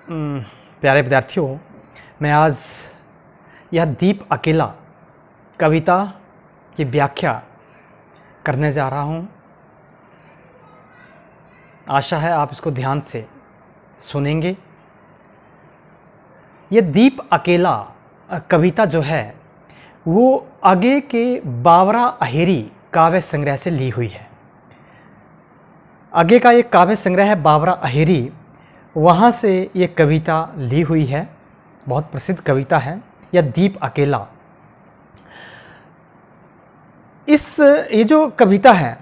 प्यारे विद्यार्थियों, मैं आज यह दीप अकेला कविता की व्याख्या करने जा रहा हूँ। आशा है आप इसको ध्यान से सुनेंगे। ये दीप अकेला कविता जो है वो आगे के बावरा अहेरी काव्य संग्रह से ली हुई है। आगे का एक काव्य संग्रह है बावरा अहेरी, वहाँ से ये कविता ली हुई है। बहुत प्रसिद्ध कविता है यह दीप अकेला। ये जो कविता है,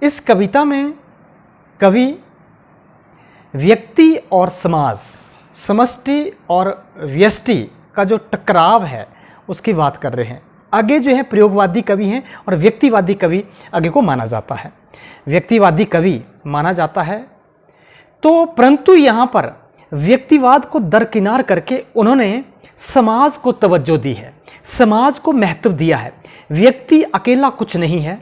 इस कविता में कवि व्यक्ति और समाज, समष्टि और व्यष्टि का जो टकराव है उसकी बात कर रहे हैं। आगे जो है प्रयोगवादी कवि हैं और व्यक्तिवादी कवि आगे को माना जाता है। व्यक्तिवादी कवि माना जाता है तो परंतु यहाँ पर व्यक्तिवाद को दरकिनार करके उन्होंने समाज को तवज्जो दी है, समाज को महत्व दिया है। व्यक्ति अकेला कुछ नहीं है,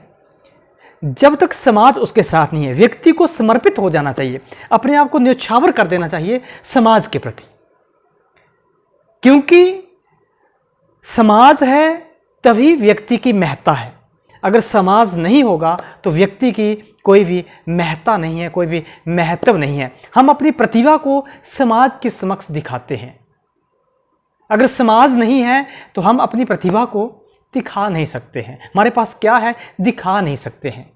जब तक समाज उसके साथ नहीं है। व्यक्ति को समर्पित हो जाना चाहिए, अपने आप को न्यौछावर कर देना चाहिए समाज के प्रति, क्योंकि समाज है तभी व्यक्ति की महत्ता है। अगर समाज नहीं होगा तो व्यक्ति की कोई भी महत्ता नहीं है, कोई भी महत्व नहीं है। हम अपनी प्रतिभा को समाज के समक्ष दिखाते हैं। अगर समाज नहीं है तो हम अपनी प्रतिभा को दिखा नहीं सकते हैं। हमारे पास क्या है, दिखा नहीं सकते हैं।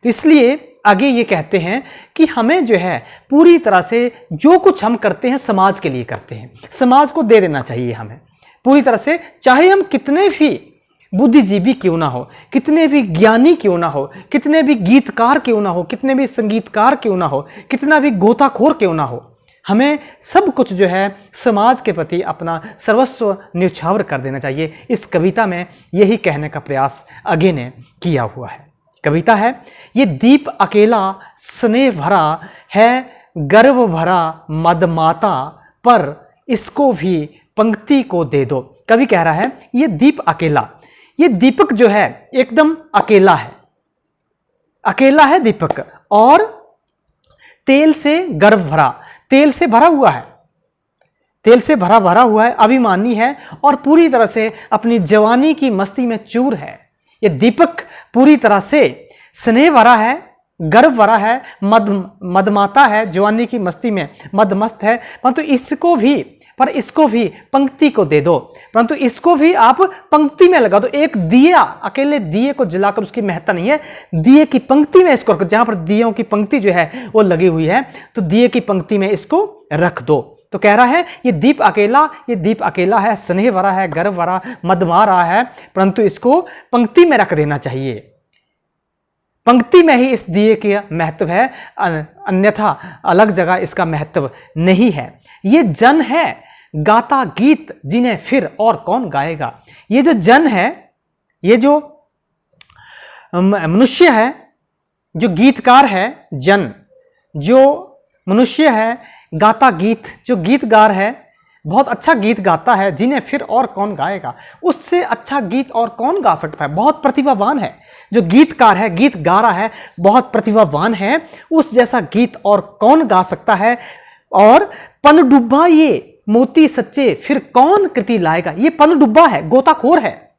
तो इसलिए आगे ये कहते हैं कि हमें जो है पूरी तरह से जो कुछ हम करते हैं समाज के लिए करते हैं, समाज को दे देना चाहिए हमें पूरी तरह से। चाहे हम कितने भी बुद्धिजीवी क्यों ना हो, कितने भी ज्ञानी क्यों ना हो, कितने भी गीतकार क्यों ना हो, कितने भी संगीतकार क्यों ना हो, कितना भी गोताखोर क्यों ना हो, हमें सब कुछ जो है समाज के प्रति अपना सर्वस्व न्यौछावर कर देना चाहिए। इस कविता में यही कहने का प्रयास आगे ने किया हुआ है। कविता है, ये दीप अकेला स्नेह भरा है, गर्व भरा मदमाता, पर इसको भी पंक्ति को दे दो। कवि कह रहा है ये दीप अकेला, ये दीपक जो है एकदम अकेला है, अकेला है दीपक, और तेल से गर्व भरा, तेल से भरा हुआ है, तेल से भरा हुआ है, अभिमानी है और पूरी तरह से अपनी जवानी की मस्ती में चूर है। ये दीपक पूरी तरह से स्नेह भरा है, गर्व भरा है, मदमाता है, जवानी की मस्ती में मदमस्त है, परंतु इसको भी पंक्ति को दे दो, परंतु इसको भी आप पंक्ति में लगा दो। एक दिया, अकेले दिए को जलाकर उसकी महत्ता नहीं है, दिए की पंक्ति में इसको, जहां पर दियों की पंक्ति जो है वो लगी हुई है तो दिए की पंक्ति में इसको रख दो। तो कह रहा है ये दीप अकेला है, स्नेह भरा है, गर्व भरा, मदमा रहा है, परंतु इसको पंक्ति में रख देना चाहिए। पंक्ति में ही इस दिए का महत्व है, अन्यथा अलग जगह इसका महत्व नहीं है। ये जन है गाता गीत, जिन्हें फिर और कौन गाएगा। ये जो जन है, ये जो मनुष्य है, जो गीतकार है, जन जो मनुष्य है, गाता गीत जो गीतकार है, बहुत अच्छा गीत गाता है, जिन्हें फिर और कौन गाएगा। उससे अच्छा गीत और कौन गा सकता है। बहुत प्रतिभावान है जो गीतकार है, गीत गा रहा है, बहुत प्रतिभावान है, उस जैसा गीत और कौन गा सकता है। और पनडुब्बा ये मोती सच्चे, फिर कौन कृति लाएगा। ये पनडुब्बा है, गोताखोर है,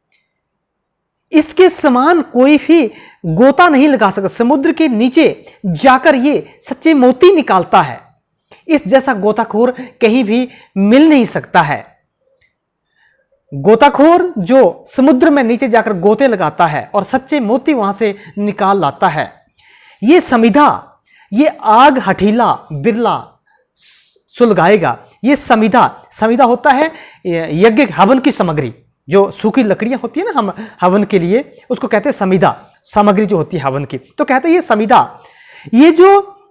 इसके समान कोई भी गोता नहीं लगा सकता। समुद्र के नीचे जाकर ये सच्चे मोती निकालता है, इस जैसा गोताखोर कहीं भी मिल नहीं सकता है। गोताखोर जो समुद्र में नीचे जाकर गोते लगाता है और सच्चे मोती वहां से निकाल लाता है। ये समिधा, ये आग हठीला बिरला सुलगाएगा। ये समिधा होता है यज्ञ हवन की सामग्री, जो सूखी लकड़ियां होती है ना हम हवन के लिए, उसको कहते हैं समिधा, सामग्री जो होती है हवन की। तो कहते हैं ये समिधा,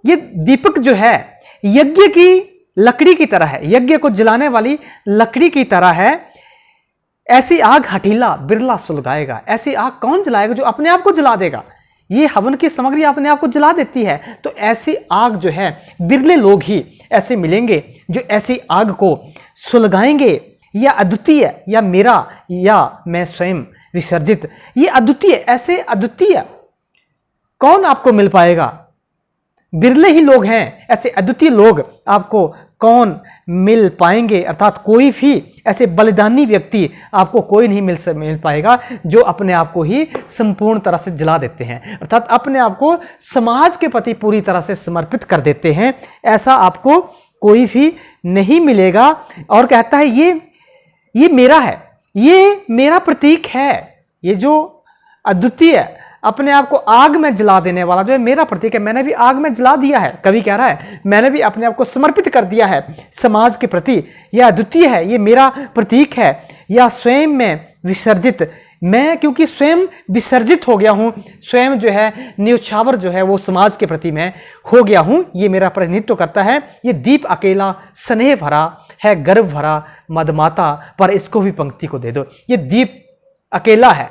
ये दीपक जो है यज्ञ की लकड़ी की तरह है, यज्ञ को जलाने वाली लकड़ी की तरह है। ऐसी आग हठीला बिरला सुलगाएगा। ऐसी आग कौन जलाएगा? जो अपने आप को जला देगा। ये हवन की सामग्री अपने आप को जला देती है, तो ऐसी आग जो है बिरले लोग ही ऐसे मिलेंगे जो ऐसी आग को सुलगाएंगे। या अद्वितीय, या मेरा, या मैं स्वयं विसर्जित, ये अद्वितीय, ऐसे अद्वितीय कौन आपको मिल पाएगा? बिरले ही लोग हैं, ऐसे अद्वितीय लोग आपको कौन मिल पाएंगे, अर्थात कोई भी ऐसे बलिदानी व्यक्ति आपको कोई नहीं मिल पाएगा जो अपने आप को ही संपूर्ण तरह से जला देते हैं, अर्थात अपने आप को समाज के प्रति पूरी तरह से समर्पित कर देते हैं। ऐसा आपको कोई भी नहीं मिलेगा। और कहता है ये मेरा है, ये मेरा प्रतीक है, ये जो अद्वितीय अपने आप को आग में जला देने वाला जो है मेरा प्रतीक है। मैंने भी आग में जला दिया है, कवि कह रहा है मैंने भी अपने आप को समर्पित कर दिया है समाज के प्रति। यह अद्वितीय है, ये मेरा प्रतीक है। या स्वयं में विसर्जित, मैं क्योंकि स्वयं विसर्जित हो गया हूं, स्वयं जो है न्योछावर जो है वो समाज के प्रति मैं हो गया हूं, ये मेरा प्रतिनिधित्व करता है। ये दीप अकेला स्नेह भरा है, गर्व भरा मदमाता पर इसको भी पंक्ति को दे दो। ये दीप अकेला है,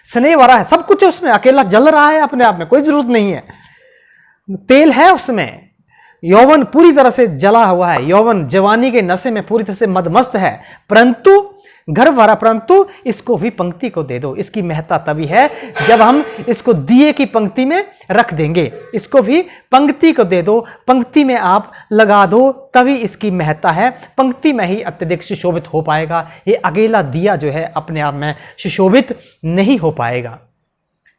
स्नेह भरा है, सब कुछ उसमें, अकेला जल रहा है अपने आप में, कोई जरूरत नहीं है, तेल है उसमें, यौवन पूरी तरह से जला हुआ है, यौवन जवानी के नशे में पूरी तरह से मदमस्त है, परंतु गर्व भरा, परंतु इसको भी पंक्ति को दे दो। इसकी महत्ता तभी है जब हम इसको दिए की पंक्ति में रख देंगे, इसको भी पंक्ति को दे दो, पंक्ति में आप लगा दो, तभी इसकी महत्ता है। पंक्ति में ही अत्यधिक सुशोभित हो पाएगा, ये अकेला दिया जो है अपने आप में सुशोभित नहीं हो पाएगा।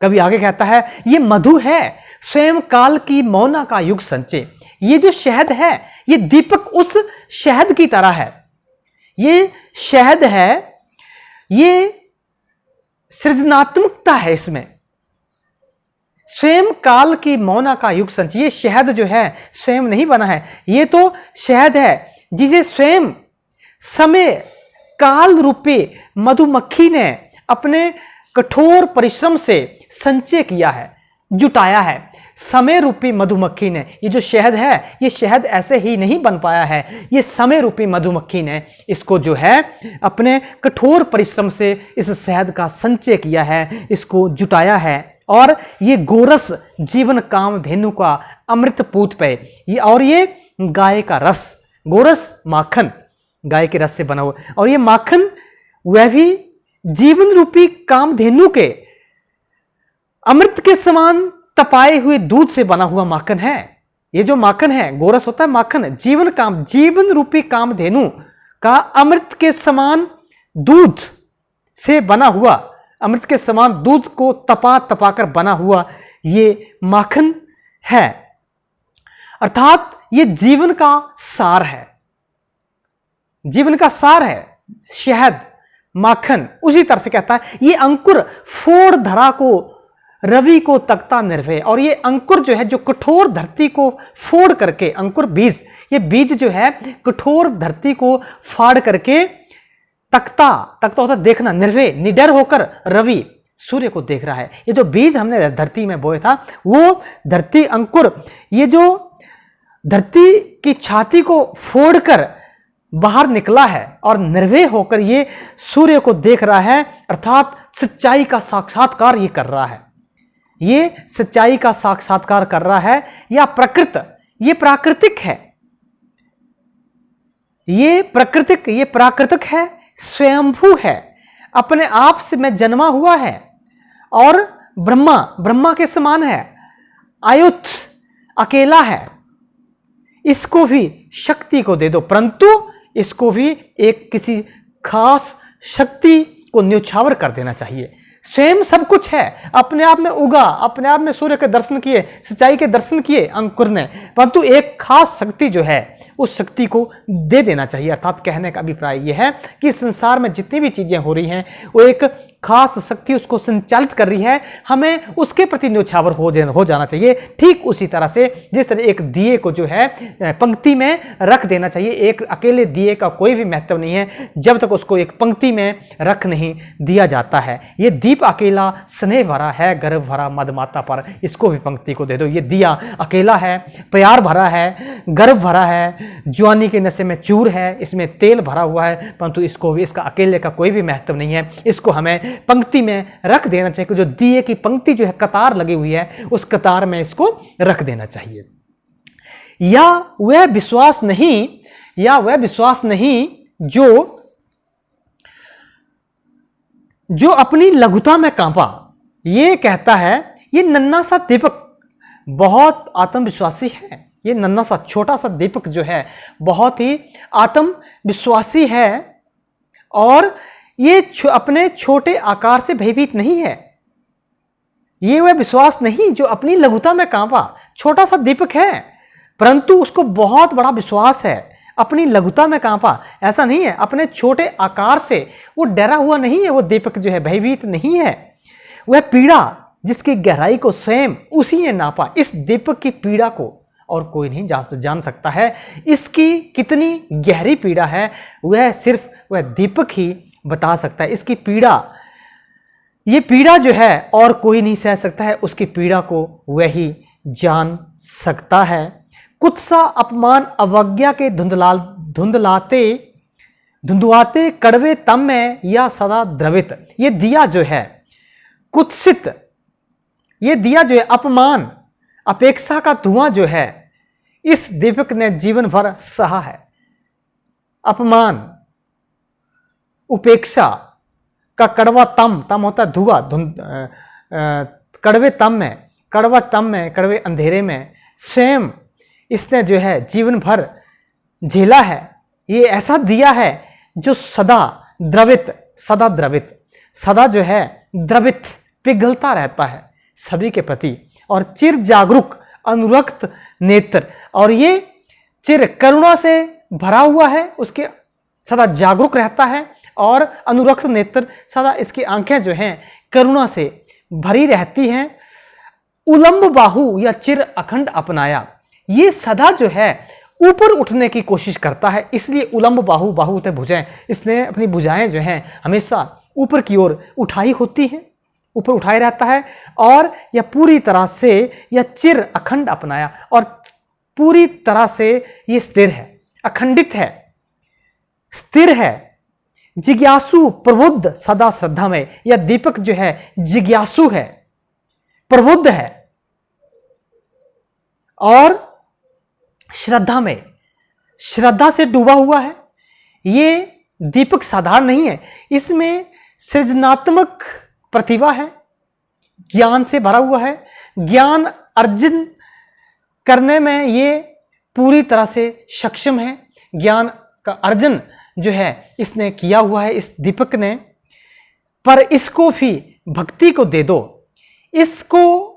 कभी आगे कहता है ये मधु है स्वयं काल की मौना का युग संचय। ये जो शहद है ये दीपक उस शहद की तरह है, ये शहद है, ये सृजनात्मकता है इसमें, स्वयं काल की मौना का युग संचय। ये शहद जो है स्वयं नहीं बना है, ये तो शहद है जिसे स्वयं समय काल रूपी मधुमक्खी ने अपने कठोर परिश्रम से संचय किया है, जुटाया है। समय रूपी मधुमक्खी ने, ये जो शहद है ये शहद ऐसे ही नहीं बन पाया है, ये समय रूपी मधुमक्खी ने इसको जो है अपने कठोर परिश्रम से इस शहद का संचय किया है, इसको जुटाया है। और ये गोरस जीवन काम धेनु का अमृत पूत पे, ये और ये गाय का रस, गोरस माखन गाय के रस से बना हुआ, और ये माखन वह भी जीवन रूपी कामधेनु के अमृत के समान तपाए हुए दूध से बना हुआ माखन है। ये जो माखन है, गोरस होता है माखन, जीवन रूपी कामधेनु का अमृत के समान दूध से बना हुआ, अमृत के समान दूध को तपा कर बना हुआ ये माखन है, अर्थात ये जीवन का सार है, जीवन का सार है शहद माखन। उसी तरह से कहता है ये अंकुर फोड़ धरा को रवि को तकता निर्भय, और ये अंकुर जो है जो कठोर धरती को फोड़ करके, अंकुर बीज, ये बीज जो है कठोर धरती को फाड़ करके तकता होता देखना, निर्भय निडर होकर रवि सूर्य को देख रहा है। ये जो बीज हमने धरती में बोया था वो धरती अंकुर, ये जो धरती की छाती को फोड़कर बाहर निकला है और निर्भय होकर ये सूर्य को देख रहा है, अर्थात सच्चाई का साक्षात्कार ये कर रहा है, ये सच्चाई का साक्षात्कार कर रहा है। या प्रकृत, ये प्राकृतिक है, ये प्राकृतिक है, स्वयंभू है, अपने आप से मैं जन्मा हुआ है, और ब्रह्मा के समान है, आयुत अकेला है, इसको भी शक्ति को दे दो, परंतु इसको भी एक किसी खास शक्ति को न्योछावर कर देना चाहिए। स्वयं सब कुछ है, अपने आप में उगा, अपने आप में सूर्य के दर्शन किए, सच्चाई के दर्शन किए अंकुर ने, परंतु एक खास शक्ति जो है उस शक्ति को दे देना चाहिए। अर्थात कहने का अभिप्राय यह है कि संसार में जितनी भी चीजें हो रही हैं वो एक खास शक्ति उसको संचालित कर रही है, हमें उसके प्रति न्योछावर हो जाना चाहिए। ठीक उसी तरह से जिस तरह एक दिए को जो है पंक्ति में रख देना चाहिए, एक अकेले दिए का कोई भी महत्व नहीं है जब तक उसको एक पंक्ति में रख नहीं दिया जाता है। ये दीप अकेला स्नेह भरा है, गर्व भरा मदमाता पर, इसको भी पंक्ति को दे दो। ये दिया अकेला है, प्यार भरा है, गर्व भरा है, जवानी के नशे में चूर है, इसमें तेल भरा हुआ है, परंतु इसको भी, इसका अकेले का कोई भी महत्व नहीं है, इसको हमें पंक्ति में रख देना चाहिए कि जो दिए की पंक्ति जो है कतार लगी हुई है उस कतार में इसको रख देना चाहिए। या वह विश्वास नहीं जो अपनी लघुता में कांपा। ये कहता है ये नन्हा सा दीपक बहुत आत्मविश्वासी है, ये नन्हा सा छोटा सा दीपक जो है बहुत ही आत्मविश्वासी है और ये अपने छोटे आकार से भयभीत नहीं है। ये वह विश्वास नहीं जो अपनी लघुता में कांपा। छोटा सा दीपक है परंतु उसको बहुत बड़ा विश्वास है, अपनी लघुता में कांपा। ऐसा नहीं है, अपने छोटे आकार से वो डरा हुआ नहीं है। वो दीपक जो है भयभीत नहीं है। वह पीड़ा जिसकी गहराई को स्वयं उसी ने नापा। इस दीपक की पीड़ा को और कोई नहीं जान सकता है। इसकी कितनी गहरी पीड़ा है वह सिर्फ वह दीपक ही बता सकता है। इसकी पीड़ा, ये पीड़ा जो है और कोई नहीं सह सकता है। उसकी पीड़ा को वही जान सकता है। कुछ सा अपमान अवज्ञा के धुंधुआते कड़वे तम में या सदा द्रवित। ये दिया जो है कुत्सित, ये दिया जो है अपमान अपेक्षा का धुआं जो है इस दीपक ने जीवन भर सहा है। अपमान, उपेक्षा का कड़वा तम, तम होता है धुआं, कड़वे तम में, कड़वा तम में, कड़वे अंधेरे में स्वयं इसने जो है जीवन भर झेला है। ये ऐसा दिया है जो सदा द्रवित, सदा द्रवित, सदा जो है द्रवित, पिघलता रहता है सभी के प्रति। और चिर जागरूक अनुरक्त नेत्र, और ये चिर करुणा से भरा हुआ है, उसके सदा जागरूक रहता है। और अनुरक्त नेत्र, सदा इसकी आंखें जो हैं करुणा से भरी रहती हैं। उलंब बाहु या चिर अखंड अपनाया, ये सदा जो है ऊपर उठने की कोशिश करता है। इसलिए उलंब बाहु, बाहु होते भुजाएं, इसने अपनी भुजाएं जो हैं हमेशा ऊपर की ओर उठाई होती हैं, ऊपर उठाए रहता है। और यह पूरी तरह से यह चिर अखंड अपनाया, और पूरी तरह से ये स्थिर है, अखंडित है, स्थिर है। जिज्ञासु प्रबुद्ध सदा श्रद्धा में, यह दीपक जो है जिज्ञासु है, प्रबुद्ध है और श्रद्धा में, श्रद्धा से डूबा हुआ है। ये दीपक साधारण नहीं है, इसमें सृजनात्मक प्रतिभा है, ज्ञान से भरा हुआ है। ज्ञान अर्जन करने में ये पूरी तरह से सक्षम है। ज्ञान का अर्जन जो है इसने किया हुआ है इस दीपक ने। पर इसको भी भक्ति को दे दो, इसको,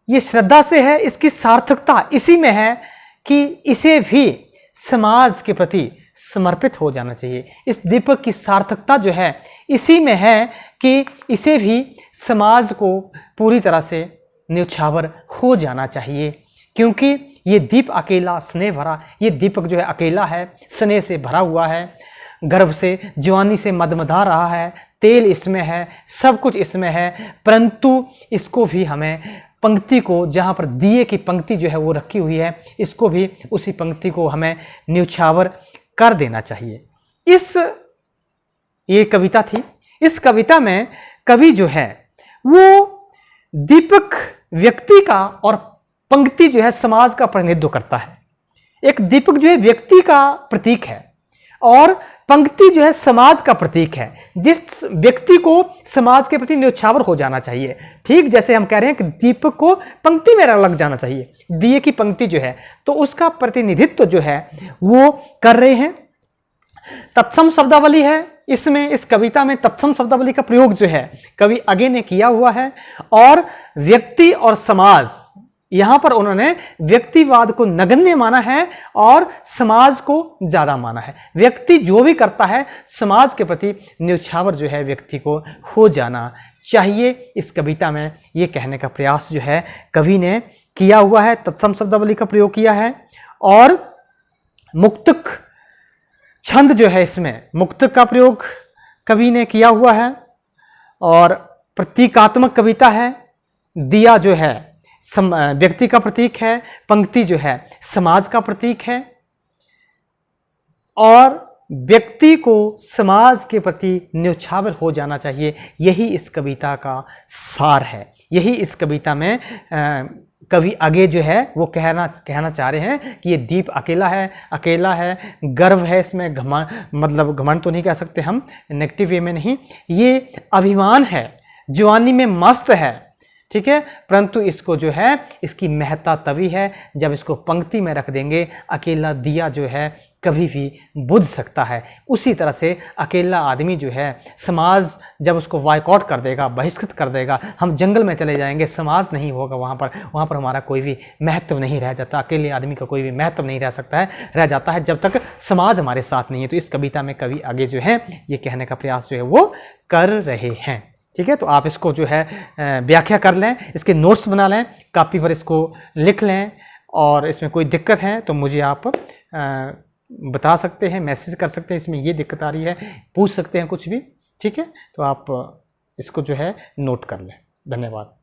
ये श्रद्धा से है, इसकी सार्थकता इसी में है कि इसे भी समाज के प्रति समर्पित हो जाना चाहिए। इस दीपक की सार्थकता जो है इसी में है कि इसे भी समाज को पूरी तरह से न्यौछावर हो जाना चाहिए। क्योंकि ये दीप अकेला स्नेह भरा, ये दीपक जो है अकेला है, स्नेह से भरा हुआ है, गर्भ से, जवानी से मदमदा रहा है, तेल इसमें है, सब कुछ इसमें है। परंतु इसको भी हमें पंक्ति को, जहाँ पर दिए की पंक्ति जो है वो रखी हुई है, इसको भी उसी पंक्ति को हमें न्यौछावर कर देना चाहिए। ये कविता थी। इस कविता में कवि जो है वो दीपक व्यक्ति का और पंक्ति जो है समाज का प्रतिनिधित्व करता है। एक दीपक जो है व्यक्ति का प्रतीक है और पंक्ति जो है समाज का प्रतीक है। जिस व्यक्ति को समाज के प्रति न्यौछावर हो जाना चाहिए, ठीक जैसे हम कह रहे हैं कि दीपक को पंक्ति में लग जाना चाहिए, दिए की पंक्ति जो है, तो उसका प्रतिनिधित्व जो है वो कर रहे हैं। तत्सम शब्दावली है इसमें, इस कविता में तत्सम शब्दावली का प्रयोग जो है कवि आगे ने किया हुआ है। और व्यक्ति और समाज, यहां पर उन्होंने व्यक्तिवाद को नगण्य माना है और समाज को ज्यादा माना है। व्यक्ति जो भी करता है समाज के प्रति न्यौछावर जो है व्यक्ति को हो जाना चाहिए। इस कविता में ये कहने का प्रयास जो है कवि ने किया हुआ है, तत्सम शब्दावली का प्रयोग किया है। और मुक्तक छंद जो है, इसमें मुक्तक का प्रयोग कवि ने किया हुआ है। और प्रतीकात्मक कविता है। दिया जो है व्यक्ति का प्रतीक है, पंक्ति जो है समाज का प्रतीक है। और व्यक्ति को समाज के प्रति न्यौछावर हो जाना चाहिए, यही इस कविता का सार है। यही इस कविता में कवि आगे जो है वो कहना चाह रहे हैं कि ये दीप अकेला है, गर्व है इसमें, मतलब घमंड तो नहीं कह सकते हम, नेगेटिव वे में नहीं, ये अभिमान है, जवानी में मस्त है, ठीक है। परंतु इसको जो है, इसकी महत्ता तभी है जब इसको पंक्ति में रख देंगे। अकेला दिया जो है कभी भी बुझ सकता है। उसी तरह से अकेला आदमी जो है, समाज जब उसको बायकॉट कर देगा, बहिष्कृत कर देगा, हम जंगल में चले जाएंगे, समाज नहीं होगा वहाँ पर हमारा कोई भी महत्व नहीं रह जाता। अकेले आदमी का कोई भी महत्व नहीं रह सकता है, रह जाता है जब तक समाज हमारे साथ नहीं है। तो इस कविता में कवि आगे जो है ये कहने का प्रयास जो है वो कर रहे हैं। ठीक है, तो आप इसको जो है व्याख्या कर लें, इसके नोट्स बना लें, कॉपी पर इसको लिख लें, और इसमें कोई दिक्कत है तो मुझे आप बता सकते हैं, मैसेज कर सकते हैं, इसमें ये दिक्कत आ रही है, पूछ सकते हैं कुछ भी। ठीक है, तो आप इसको जो है नोट कर लें। धन्यवाद।